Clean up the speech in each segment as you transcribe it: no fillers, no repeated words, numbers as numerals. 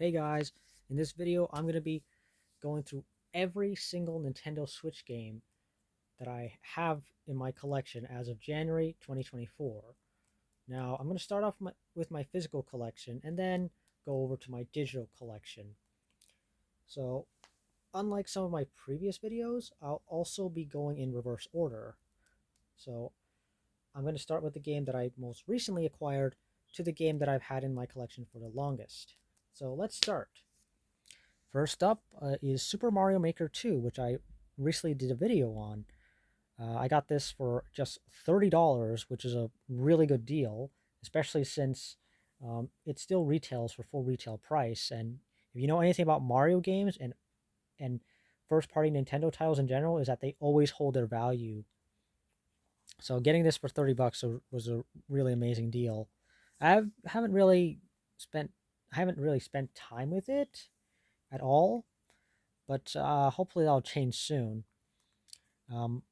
Hey guys, in this video I'm going to be going through every single Nintendo Switch game that I have in my collection as of January 2024. Now I'm going to start off with my physical collection and then go over to my digital collection. So unlike some of my previous videos, I'll also be going in reverse order. So I'm going to start with the game that I most recently acquired to the game that I've had in my collection for the longest. So let's start. First up is Super Mario Maker 2, which I recently did a video on. I got this for just $30, which is a really good deal, especially since it still retails for full retail price. And if you know anything about Mario games and first party Nintendo titles in general, is that they always hold their value. So getting this for $30 was a really amazing deal. I haven't really spent I haven't really spent time with it at all, but hopefully that'll change soon. Um,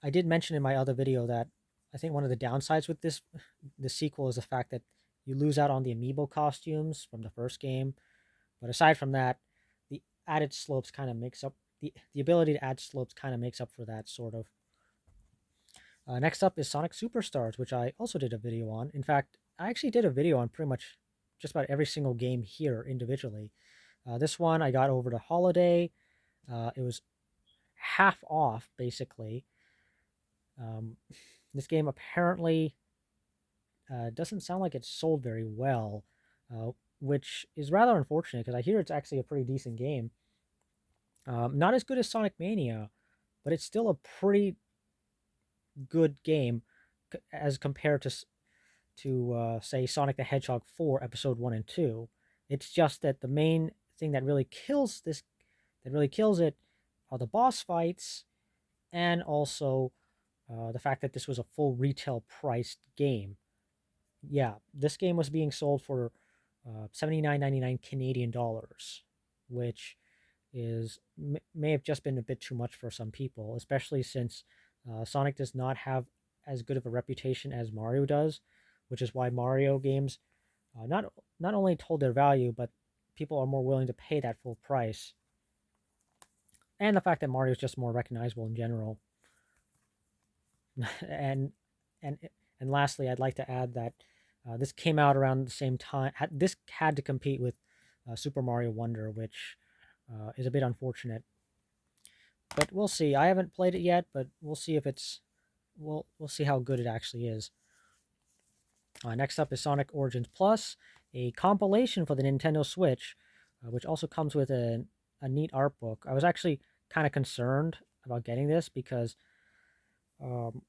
I did mention in my other video that I think one of the downsides with the sequel is the fact that you lose out on the amiibo costumes from the first game. But aside from that, the added slopes kind of makes up the ability to add slopes kind of makes up for that sort of. Next up is Sonic Superstars, which I also did a video on. In fact, I actually did a video on pretty much just about every single game here individually. This one I got over the holiday. It was half off basically. Um, this game apparently doesn't sound like it's sold very well, uh, which is rather unfortunate because I hear it's actually a pretty decent game. Not as good as Sonic Mania, but it's still a pretty good game as compared to say Sonic the Hedgehog 4 Episode 1 and 2. It's just that the main thing that really kills it are the boss fights and also the fact that this was a full retail priced game. Yeah, this game was being sold for 79.99 Canadian dollars, which may have just been a bit too much for some people, especially since Sonic does not have as good of a reputation as Mario does, which is why Mario games not only told their value, but people are more willing to pay that full price. And the fact that Mario is just more recognizable in general. and and and lastly, I'd like to add that this came out around the same time. This had to compete with Super Mario Wonder, which is a bit unfortunate. But we'll see. I haven't played it yet, but we'll see if it's we'll see how good it actually is. Next up is Sonic Origins Plus, a compilation for the Nintendo Switch, which also comes with a neat art book. I was actually kind of concerned about getting this um,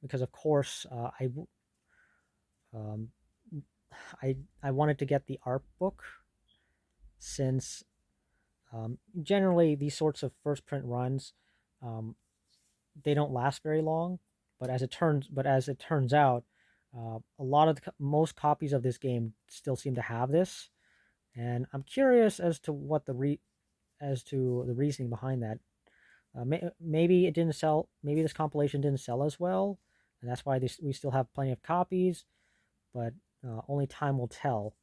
because of course um, I wanted to get the art book since generally these sorts of first print runs um, they don't last very long. But as it turns out, a lot of most copies of this game still seem to have this, and I'm curious as to as to the reasoning behind that. Maybe it didn't sell. Maybe this compilation didn't sell as well, and that's why we still have plenty of copies. But only time will tell.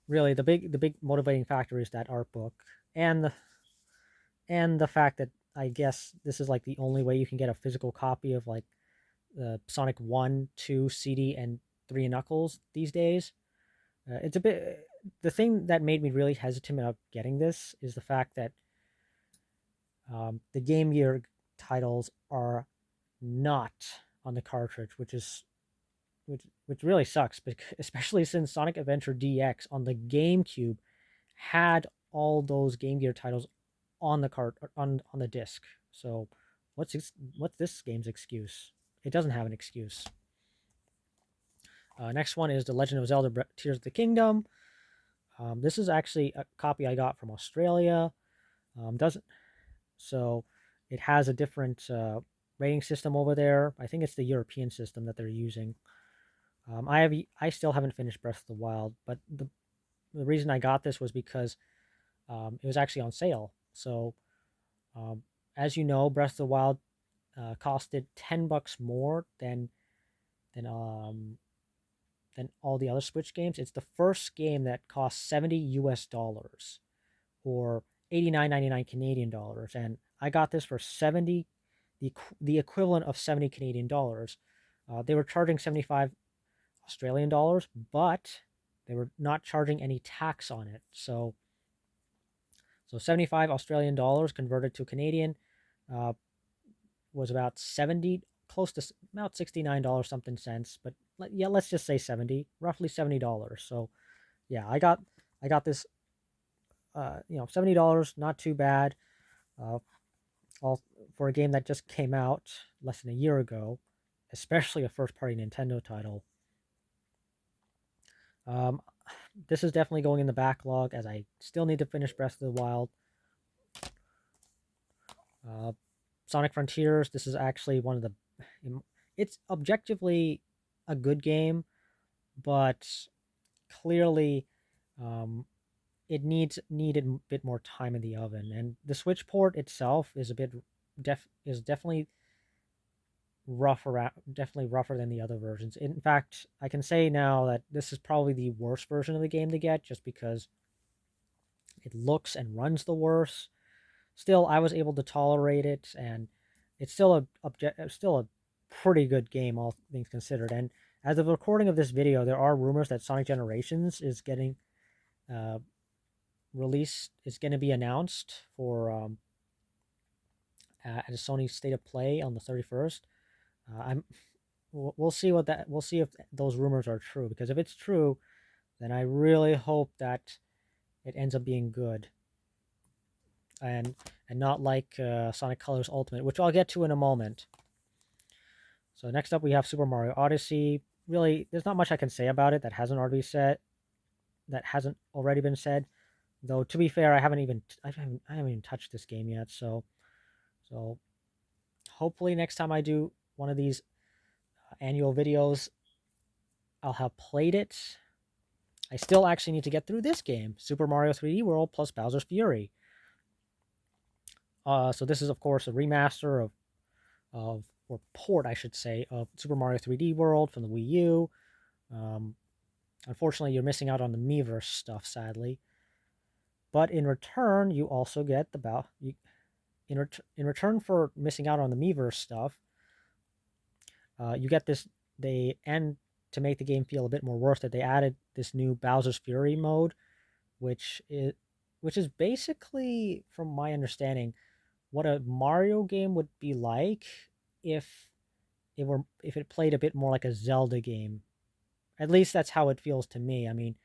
Really, the big motivating factor is that art book and the fact that I guess this is like the only way you can get a physical copy of like the Sonic 1, 2 CD and 3 Knuckles these days. It's a bit the thing that made me really hesitant about getting this is the fact that the Game Gear titles are not on the cartridge, which really sucks, especially since Sonic Adventure DX on the GameCube had all those Game Gear titles on the cart on the disc. So what's this game's excuse? It doesn't have an excuse. Next one is The Legend of Zelda Tears of the Kingdom. This is actually a copy I got from Australia. Doesn't so it has a different rating system over there. I think it's the European system that they're using. I still haven't finished Breath of the Wild, but the reason I got this was because it was actually on sale. So um, as you know, Breath of the Wild costed $10 more than than all the other Switch games. It's the first game that costs 70 US dollars or 89.99 Canadian dollars, and I got this for 70, the equivalent of 70 Canadian dollars. They were charging 75 Australian dollars, but they were not charging any tax on it. So 75 Australian dollars converted to Canadian uh, was about 70, close to about $69 something cents. But yeah, let's just say 70, roughly $70. So yeah, I got this, $70, not too bad. Uh, all for a game that just came out less than a year ago, especially a first-party Nintendo title. Um, this is definitely going in the backlog as I still need to finish Breath of the Wild. Uh, Sonic Frontiers, this is actually one of the. It's objectively a good game, but clearly it needed a bit more time in the oven. And the Switch port itself is a bit is definitely definitely rougher than the other versions. In fact, I can say now that this is probably the worst version of the game to get, just because it looks and runs the worst. Still, I was able to tolerate it, and it's still a pretty good game, all things considered. And as of the recording of this video, there are rumors that Sonic Generations is getting uh, released. Is going to be announced for at a Sony State of Play on the 31st. I'm we'll see we'll see if those rumors are true, because if it's true, then I really hope that it ends up being good, and not like Sonic Colors Ultimate, which I'll get to in a moment. So next up we have Super Mario Odyssey. Really, there's not much I can say about it that hasn't already been said. Though to be fair, I haven't even touched this game yet. So hopefully next time I do one of these annual videos, I'll have played it. I still actually need to get through this game, Super Mario 3D World plus Bowser's Fury. So this is, of course, a remaster or port, I should say, of Super Mario 3D World from the Wii U. Unfortunately, you're missing out on the Miiverse stuff, sadly. But in return, you also get in return for missing out on the Miiverse stuff, you get this. And to make the game feel a bit more worth it, they added this new Bowser's Fury mode, which is basically, from my understanding, what a Mario game would be like if it played a bit more like a Zelda game. At least that's how it feels to me. I mean,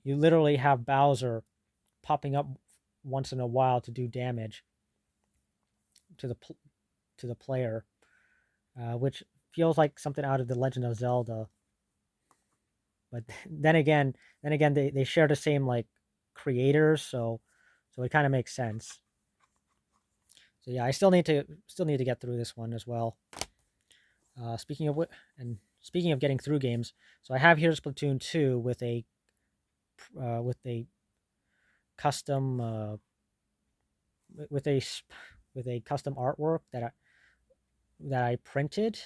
you literally have Bowser popping up once in a while to do damage to the player, which feels like something out of the Legend of Zelda. But then again, they share the same like creators, so it kind of makes sense. So yeah, I still need to get through this one as well. Speaking of getting through games, so I have here Splatoon 2 with a custom with a custom artwork that I printed.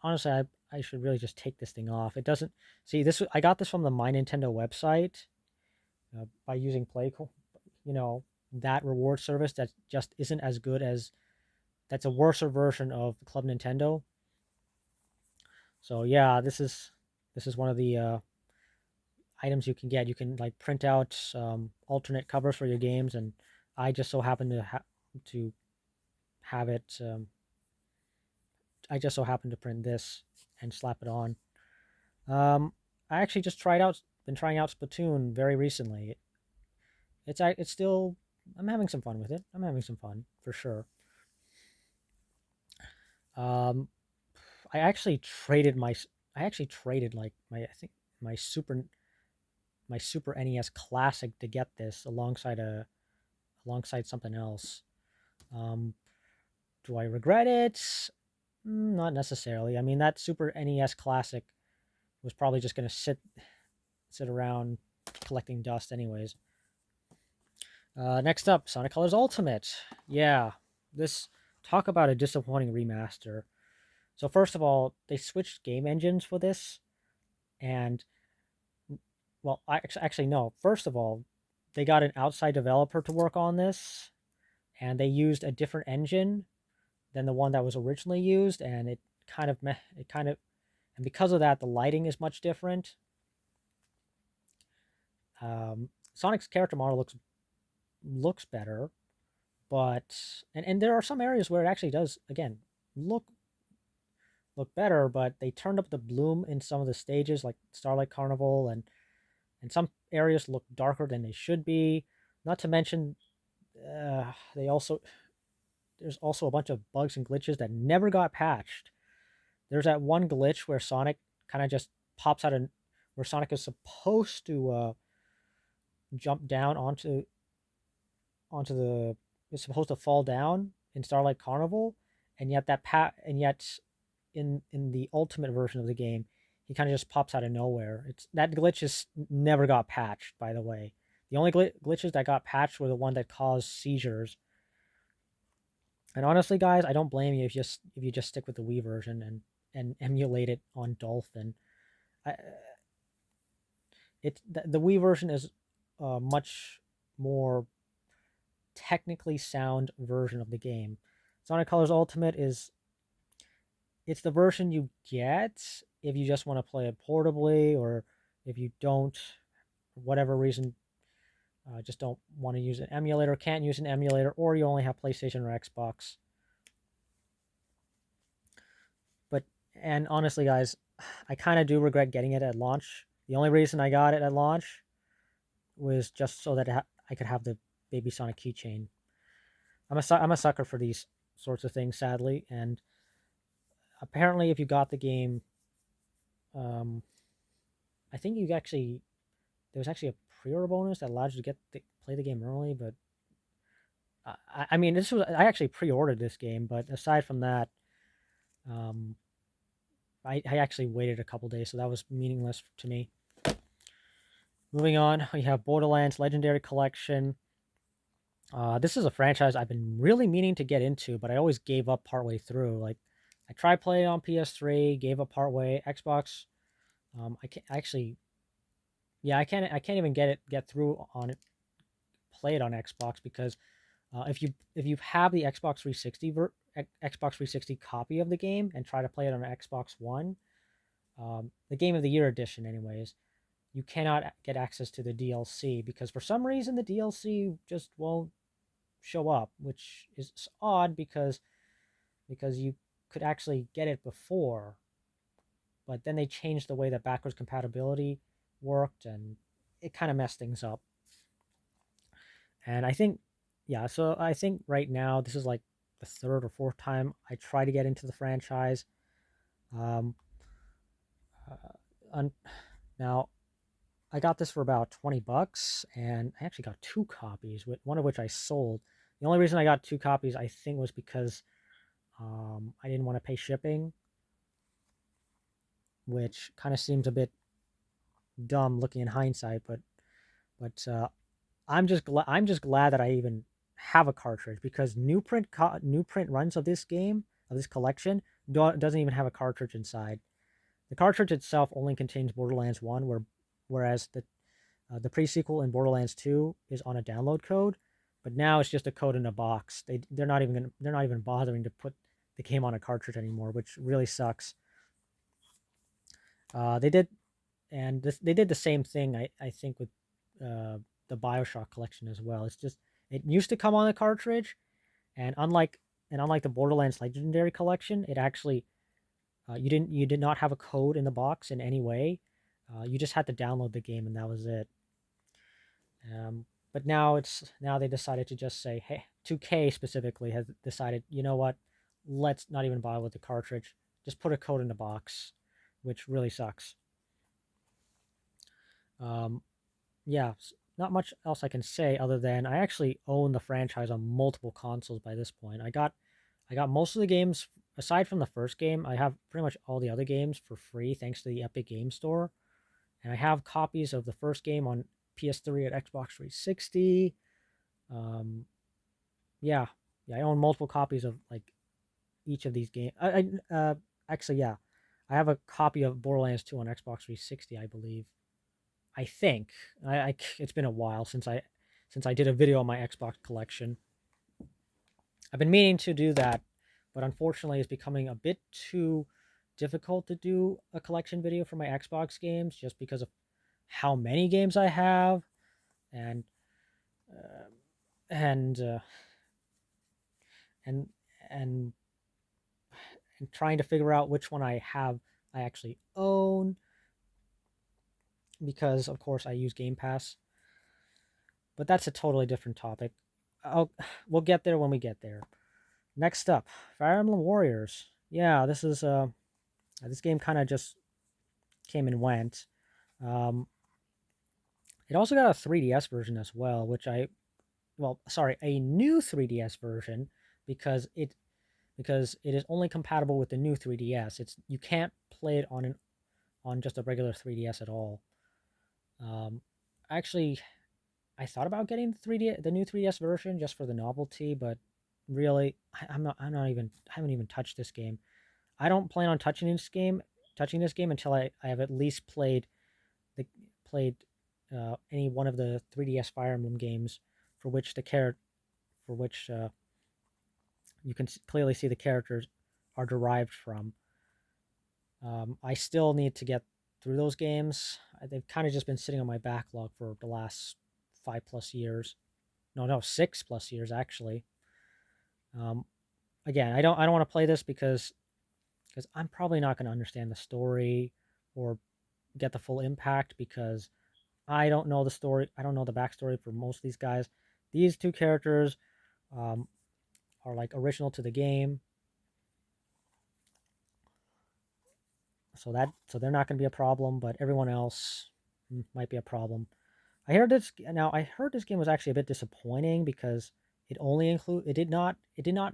Honestly, I should really just take this thing off. It doesn't see this. I got this from the My Nintendo website by using Playco. That reward service that just isn't as good as that's a worse version of Club Nintendo. So yeah, this is one of the items you can get. You can like print out alternate covers for your games, and I just so happen to have it. I just so happen to print this and slap it on. I actually just been trying out Splatoon very recently. It's still, I'm having some fun with it. I'm having some fun for sure. Um, I actually traded like I think my super my Super NES Classic to get this alongside something else. Um, do I regret it? Not necessarily. I mean, that Super NES Classic was probably just going to sit around collecting dust anyways. Next up, Sonic Colors Ultimate. Yeah, this talk about a disappointing remaster. So first of all, they switched game engines for this. And well, actually no. First of all, they got an outside developer to work on this, and they used a different engine than the one that was originally used, and it kind of and because of that, the lighting is much different. Sonic's character model looks better, but and there are some areas where it actually does again look look better, but they turned up the bloom in some of the stages, like Starlight Carnival, and some areas look darker than they should be. Not to mention, they also there's also a bunch of bugs and glitches that never got patched. There's that one glitch where Sonic kind of just pops out of where Sonic is supposed to jump down onto the is supposed to fall down in Starlight Carnival, and yet and yet in the ultimate version of the game, he kind of just pops out of nowhere. It's that glitch is never got patched, by the way. The only glitches that got patched were the one that caused seizures. And honestly, guys, I don't blame you if you just stick with the Wii version and emulate it on Dolphin. I, the Wii version is a much more technically sound version of the game. Sonic Colors Ultimate is it's the version you get if you just want to play it portably, or if you don't, for whatever reason, just don't want to use an emulator, can't use an emulator, or you only have PlayStation or Xbox. But and honestly, guys, I kind of do regret getting it at launch. The only reason I got it at launch was just so that I could have the Baby Sonic keychain. I'm a sucker for these sorts of things, sadly, and apparently, if you got the game, um, I think you actually there was actually a pre-order bonus that allowed you to play the game early. But I mean, I actually pre-ordered this game, but aside from that, um, I actually waited a couple days, so that was meaningless to me. Moving on, we have Borderlands Legendary Collection. This is a franchise I've been really meaning to get into, but I always gave up partway through. Like, I tried playing on PS3, gave up partway. Xbox, I can't actually, yeah, I can't even get through on it, play it on Xbox because if you have the Xbox 360 copy of the game and try to play it on Xbox One, the Game of the Year edition, anyways, you cannot get access to the DLC because for some reason the DLC just won't show up, which is odd because you could actually get it before, but then they changed the way that backwards compatibility worked, and it kind of messed things up. And I think, yeah, so I think right now this is like the third or fourth time I try to get into the franchise. Um, uh, now I got this for about $20, and I actually got two copies, one of which I sold. The only reason I got two copies, I think, was because I didn't want to pay shipping, which kind of seems a bit dumb looking in hindsight. But I'm just glad that I even have a cartridge because new print runs of this game of this collection doesn't even have a cartridge inside. The cartridge itself only contains Borderlands 1, whereas the pre-sequel in Borderlands 2 is on a download code, but now it's just a code in a box. They're not even bothering to put the game on a cartridge anymore, which really sucks. They did they did the same thing I think with uh, the BioShock collection as well. It's just it used to come on a cartridge, and unlike the Borderlands Legendary collection, it actually you did not have a code in the box in any way. You just had to download the game, and that was it. But now they decided to just say, hey, 2K specifically has decided, you know what, let's not even bother with the cartridge, just put a code in the box, which really sucks. Um, yeah, not much else I can say other than I actually own the franchise on multiple consoles by this point. I got most of the games aside from the first game. I have pretty much all the other games for free thanks to the Epic Game Store, and I have copies of the first game on PS3 at Xbox 360. Um, yeah, yeah, I own multiple copies of like each of these games. Actually, yeah, I have a copy of Borderlands 2 on Xbox 360, I believe. I think. It's been a while since I did a video on my Xbox collection. I've been meaning to do that, but unfortunately it's becoming a bit too difficult to do a collection video for my Xbox games just because of how many games I have and uh, and uh, and and and trying to figure out which one I actually own because of course I use Game Pass. But that's a totally different topic. I'll we'll get there when we get there. Next up, Fire Emblem Warriors. Yeah, this game kind of just came and went. Um, it also got a 3DS version as well, a new 3DS version because it is only compatible with the new 3DS. You can't play it on just a regular 3DS at all. Um, actually, I thought about getting the new 3DS version just for the novelty, but really, I'm not even I haven't even touched this game. I don't plan on touching this game until I have at least the played any one of the 3DS Fire Emblem games for which for which you can clearly see the characters are derived from. I still need to get through those games. They've kind of just been sitting on my backlog for the last 5+ years. No, 6+ years actually. Um, Again, I don't want to play this because I'm probably not going to understand the story or get the full impact because I don't know the story. I don't know the backstory for most of these guys. These two characters um, are like original to the game, so they're not going to be a problem. But everyone else might be a problem. I heard this game was actually a bit disappointing because it did not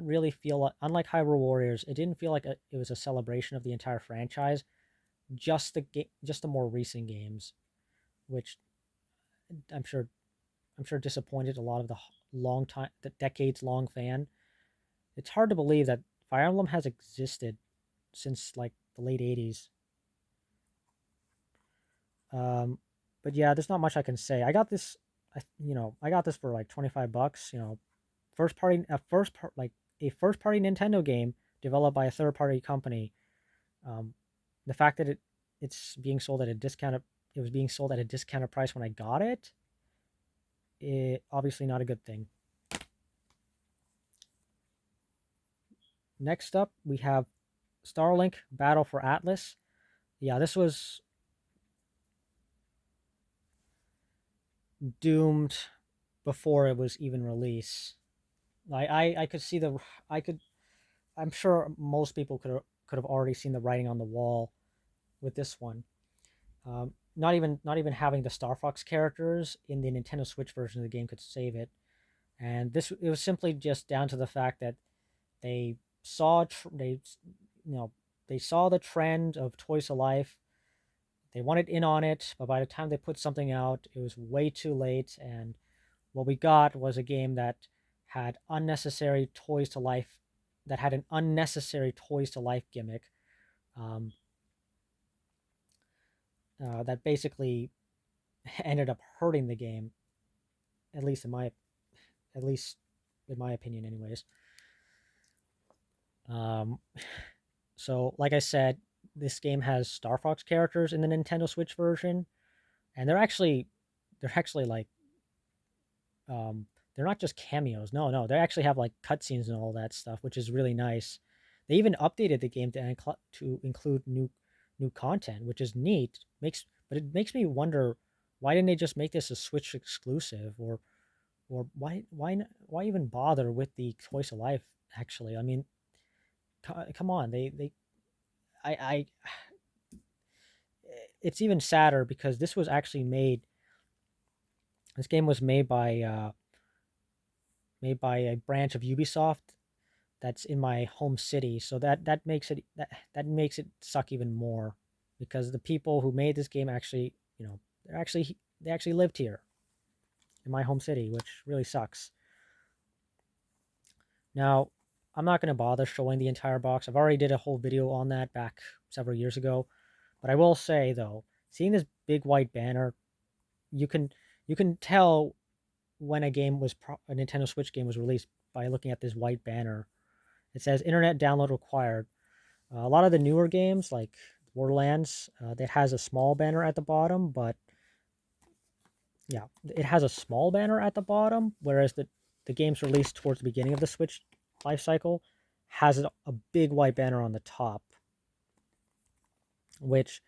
really feel like, unlike Hyrule Warriors, it didn't feel like it was a celebration of the entire franchise, just the more recent games, which I'm sure I'm sure disappointed a lot of the decades long fan. It's hard to believe that Fire Emblem has existed since like the late 80s. Um, but yeah, there's not much I can say. I got this for like $25. A first party Nintendo game developed by a third party company. Um, the fact that it's being sold at a discounted it was being sold at a discounted price when I got it obviously not a good thing. Next up, we have Starlink Battle for Atlas. Yeah, this was doomed before it was even released. I could see the I could I'm sure most people could have already seen the writing on the wall with this one. Not even having the Star Fox characters in the Nintendo Switch version of the game could save it. And this it was simply just down to the fact that they saw they you know they saw the trend of Toys to Life. They wanted in on it, but by the time they put something out, it was way too late. And what we got was a game had unnecessary Toys to Life, that had an unnecessary Toys to Life gimmick. Um, that basically ended up hurting the game, at least in my at least in my opinion, anyways. Um, so, like I said, this game has Star Fox characters in the Nintendo Switch version, and they're actually like um, they're not just cameos. No, they actually have like cutscenes and all that stuff, which is really nice. They even updated the game to include new content, which is neat. But it makes me wonder why didn't they just make this a Switch exclusive, or why even bother with the Toys of Life? Actually, I mean, come on, I it's even sadder because this game was made by a branch of Ubisoft that's in my home city. So that makes it suck even more because the people who made this game actually, they actually lived here in my home city, which really sucks. Now, I'm not going to bother showing the entire box. I've already did a whole video on that back several years ago. But I will say though, seeing this big white banner, you can you can tell when a Nintendo Switch game was released by looking at this white banner. It says internet download required. A lot of the newer games like Borderlands, that has a small banner at the bottom, but yeah, it has a small banner at the bottom, whereas the games released towards the beginning of the Switch life cycle has a big white banner on the top, which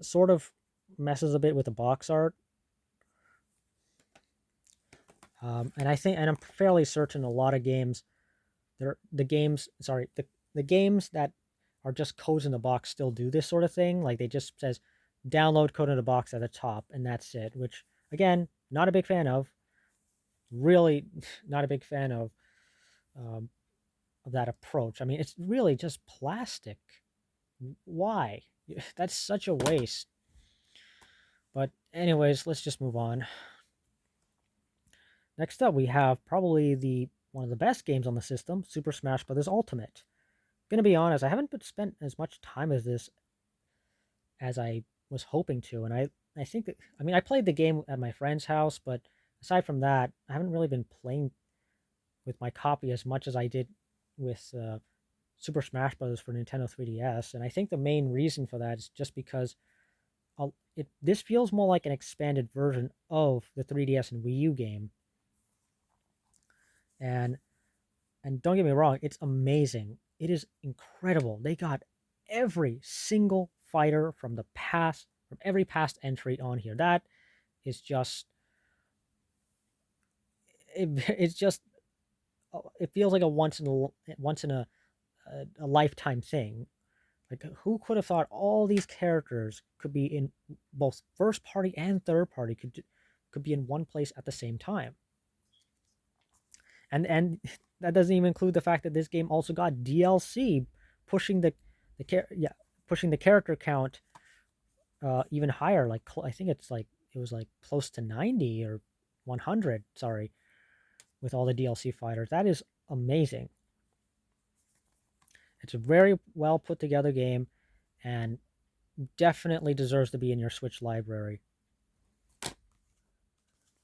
sort of messes a bit with the box art. And I'm fairly certain a lot of games, the games that are just codes in the box still do this sort of thing. Like they just says download code in the box at the top, and that's it. Which again, not a big fan of. Really, not a big fan um, of that approach. I mean, it's really just plastic. Why? That's such a waste. But anyways, let's just move on. Next up, we have probably the one of the best games on the system, Super Smash Bros. Ultimate. Gonna be honest, I haven't spent as much time as this as I was hoping to, and I think that I mean I played the game at my friend's house, but aside from that, I haven't really been playing with my copy as much as I did with Super Smash Bros. For Nintendo 3DS, and I think the main reason for that is just because this feels more like an expanded version of the 3DS and Wii U game, and don't get me wrong, it's amazing. It is incredible. They got every single fighter from every past entry on here. That is just it's just it feels like a once in a lifetime thing. Like who could have thought all these characters could be in both first party and third party could be in one place at the same time. And that doesn't even include the fact that this game also got DLC pushing yeah, pushing the character count even higher. Like I think it was like close to 90 or 100. Sorry, with all the DLC fighters. That is amazing. It's a very well put together game, and definitely deserves to be in your Switch library.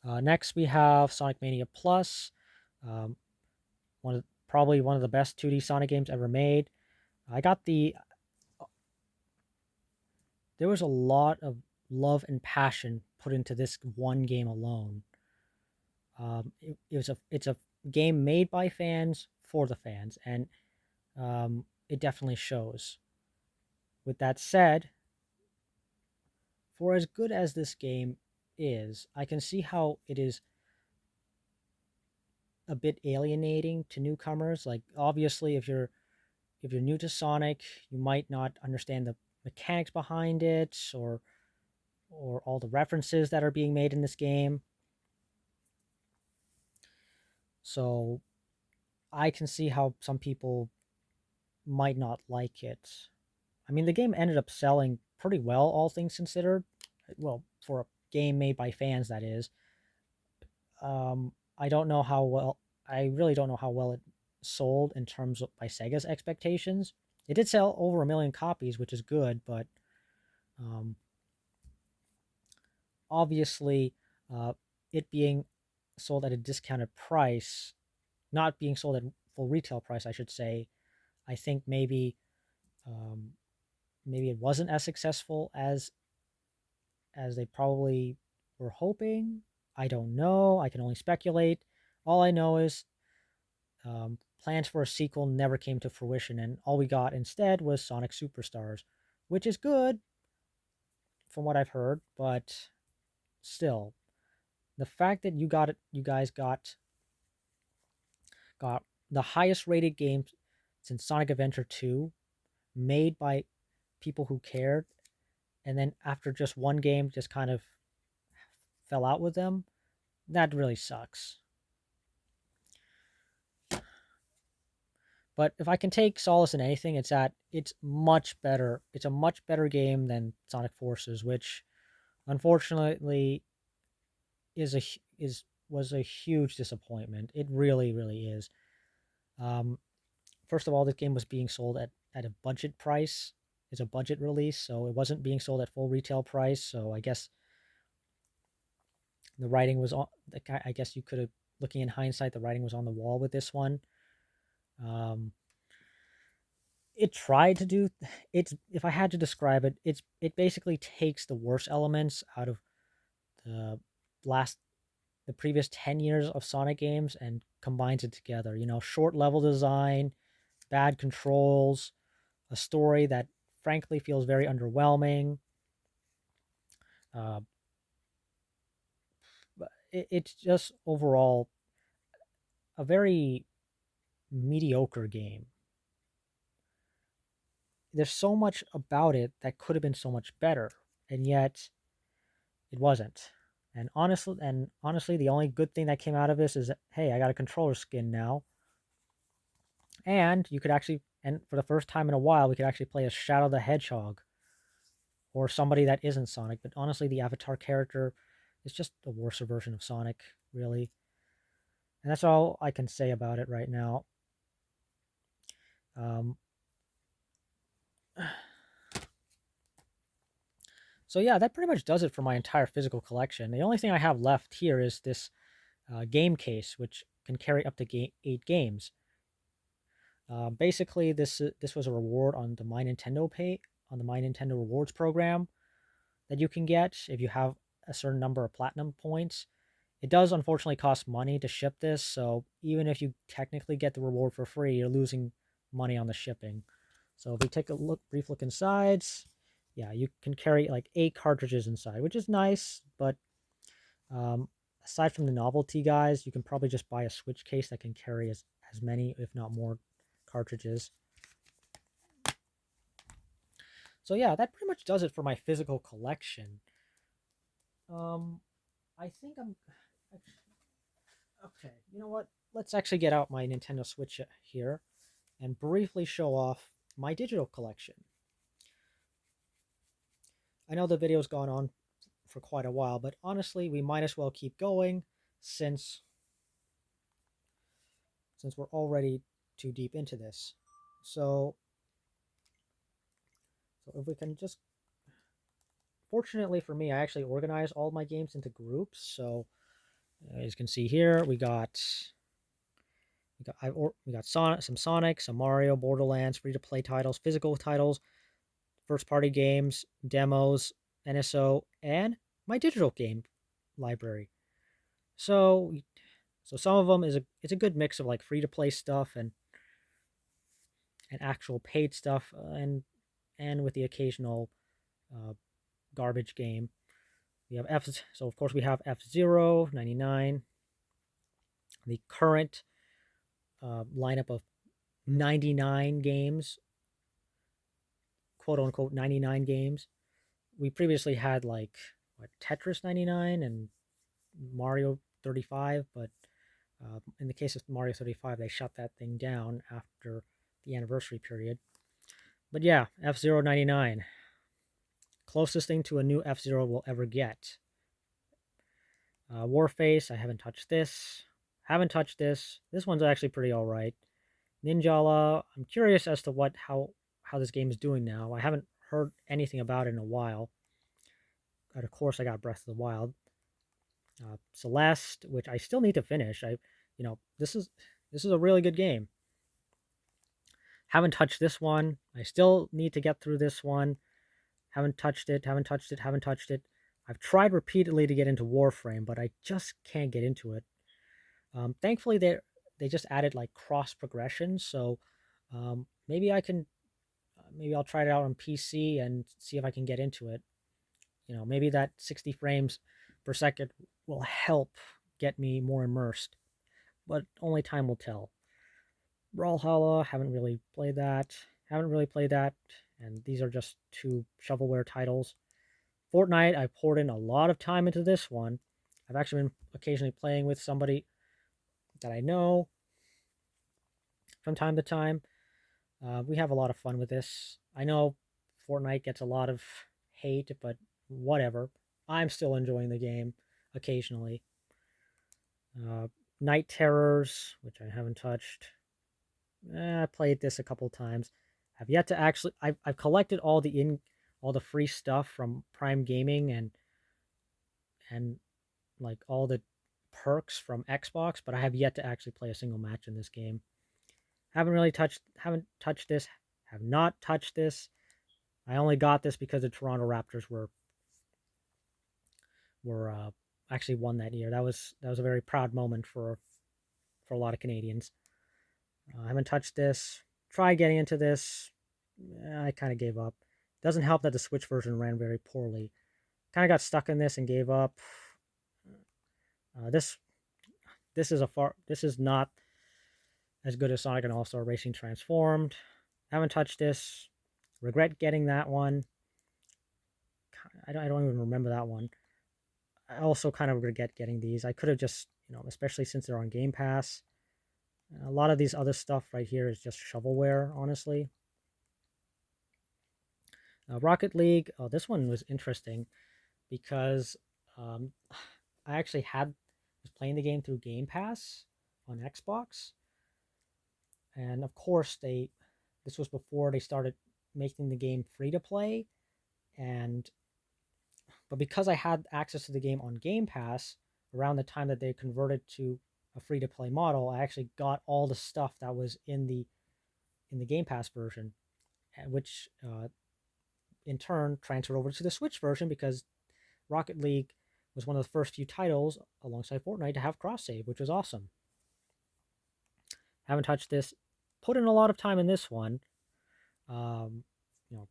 Next, we have Sonic Mania Plus, um, probably one of the best 2D Sonic games ever made. I got the There was a lot of love and passion put into this one game alone. It's a game made by fans for the fans, and it definitely shows. With that said, for as good as this game is, I can see how it is a bit alienating to newcomers. Like obviously, if you're new to Sonic, you might not understand the mechanics behind it or all the references that are being made in this game. So I can see how some people might not like it. I mean, the game ended up selling pretty well, all things considered. Well, for a game made by fans, that is. I don't know how well. I really don't know how well it sold in terms of by Sega's expectations. It did sell over 1 million copies, which is good, but um, obviously, uh, it being sold at a discounted price, not being sold at full retail price, I should say. I think um, maybe it wasn't as successful as they probably were hoping. I don't know. I can only speculate. All I know is plans for a sequel never came to fruition, and all we got instead was Sonic Superstars, which is good from what I've heard, but still, the fact that you guys got the highest rated game since Sonic Adventure 2, made by people who cared, and then after just one game, just kind of fell out with them, that really sucks. But if I can take solace in anything, it's that it's much better. It's a much better game than Sonic Forces, which unfortunately is a is was a huge disappointment. It really, really is. Um, First of all, this game was being sold at a budget price. is a budget release, so it wasn't being sold at full retail price. So I guess the writing was on. I guess you could have, looking in hindsight, the writing was on the wall with this one. Um, it tried to do it's if I had to describe it, it basically takes the worst elements out of the last the previous 10 years of Sonic games and combines it together. You know, short level design, bad controls, a story that frankly feels very underwhelming. Uh, but it's just overall a very mediocre game. There's so much about it that could have been so much better, and yet it wasn't. And honestly, the only good thing that came out of this is that, hey, I got a controller skin now, and you could actually, and for the first time in a while, we could actually play as Shadow the Hedgehog or somebody that isn't Sonic. But honestly, the Avatar character is just a worse version of Sonic, really. And that's all I can say about it right now. Um, so yeah, that pretty much does it for my entire physical collection. The only thing I have left here is this game case, which can carry up to 8 games. Basically, this was a reward on the My Nintendo pay on the My Nintendo Rewards program that you can get if you have a certain number of platinum points. It does unfortunately cost money to ship this, so even if you technically get the reward for free, you're losing money on the shipping. So if we take a brief look inside, yeah, you can carry like 8 cartridges inside, which is nice, but um, aside from the novelty guys, you can probably just buy a Switch case that can carry as many, if not more, cartridges. So yeah, that pretty much does it for my physical collection. Um, I think I'm okay. You know what? Let's actually get out my Nintendo Switch here and briefly show off my digital collection. I know the video's gone on for quite a while, but honestly, we might as well keep going since we're already too deep into this. So, if we can just, fortunately for me, I actually organize all my games into groups. So as you can see here, we got Sonic, some Sonic, some Mario, Borderlands, free to play titles, physical titles, first party games, demos, NSO, and my digital game library. So some of them it's a good mix of like free to play stuff and actual paid stuff, and with the occasional uh, garbage game. We have so of course we have F-Zero 99, the current lineup of 99 games, quote unquote 99 games. We previously had like what, Tetris 99 and Mario 35, but in the case of Mario 35, they shut that thing down after the anniversary period. But yeah, F-Zero 99, closest thing to a new F-Zero we'll ever get. Warface, I haven't touched this. Haven't touched this. This one's actually pretty alright. Ninjala, I'm curious as to how this game is doing now. I haven't heard anything about it in a while. And of course, I got Breath of the Wild. Celeste, which I still need to finish. This is a really good game. Haven't touched this one. I still need to get through this one. Haven't touched it. Haven't touched it. Haven't touched it. I've tried repeatedly to get into Warframe, but I just can't get into it. Thankfully, they just added like cross progression, so maybe I can maybe I'll try it out on PC and see if I can get into it. You know, maybe that 60 frames per second will help get me more immersed, but only time will tell. Brawlhalla, haven't really played that. Haven't really played that, and these are just 2 shovelware titles. Fortnite, I poured in a lot of time into this one. I've actually been occasionally playing with somebody that I know from time to time. We have a lot of fun with this. I know Fortnite gets a lot of hate, but whatever. I'm still enjoying the game occasionally. Uh, Night Terrors, which I haven't touched. I played this a couple times. I've yet to actually. I've collected all the free stuff from Prime Gaming and like all the perks from Xbox, but I have yet to actually play a single match in this game. Haven't touched this. Have not touched this. I only got this because the Toronto Raptors were actually won that year. That was a very proud moment for a lot of Canadians. I haven't touched this. Tried getting into this. I kind of gave up. Doesn't help that the Switch version ran very poorly. Kind of got stuck in this and gave up. This this is not as good as Sonic and All Star Racing Transformed. Haven't touched this. Regret getting that one. I don't even remember that one. I also kind of regret getting these. I could have just, especially since they're on Game Pass. A lot of these other stuff right here is just shovelware, honestly. Rocket League. Oh, this one was interesting because um, I actually was playing the game through Game Pass on Xbox, and of course this was before they started making the game free to play, and but because I had access to the game on Game Pass around the time that they converted to a free to play model, I actually got all the stuff that was in the Game Pass version, which in turn transferred over to the Switch version because Rocket League was one of the first few titles alongside Fortnite to have cross save, which was awesome. Haven't touched this. Put in a lot of time in this one. Um, you know,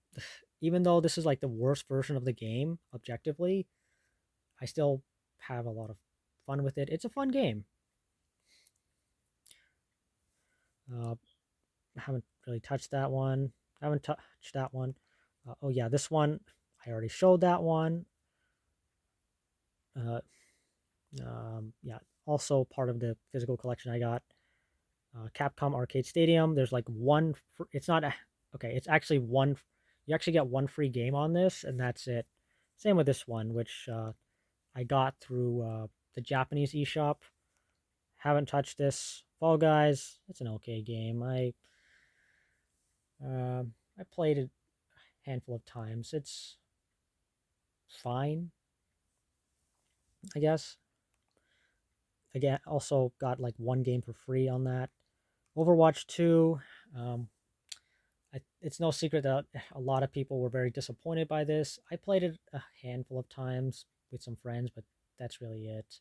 even though this is like the worst version of the game objectively, I still have a lot of fun with it. It's a fun game. Uh, haven't really touched that one. Haven't touched that one. Oh yeah, this one I already showed that one. Uh, yeah, also part of the physical collection I got. Capcom Arcade Stadium. There's like one. It's not okay. It's actually one. You actually get one free game on this, and that's it. Same with this one, which I got through the Japanese eShop. Haven't touched this. Fall Guys. It's an okay game. I played it a handful of times. It's fine, I guess. Again, also got like one game for free on that. Overwatch 2. Um, it's no secret that a lot of people were very disappointed by this. I played it a handful of times with some friends, but that's really it.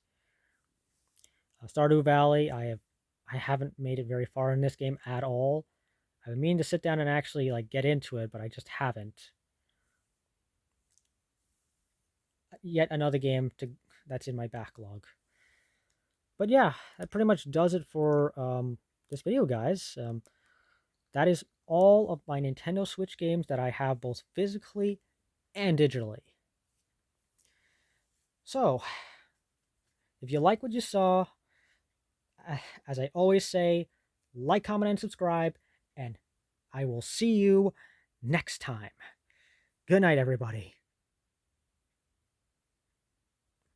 Stardew Valley, I haven't made it very far in this game at all. I've been meaning to sit down and actually like get into it, but I just haven't. Yet another game that's in my backlog. But yeah, that pretty much does it for this video, guys. That is all of my Nintendo Switch games that I have both physically and digitally. So, if you like what you saw, as I always say, like, comment, and subscribe, and I will see you next time. Good night, everybody.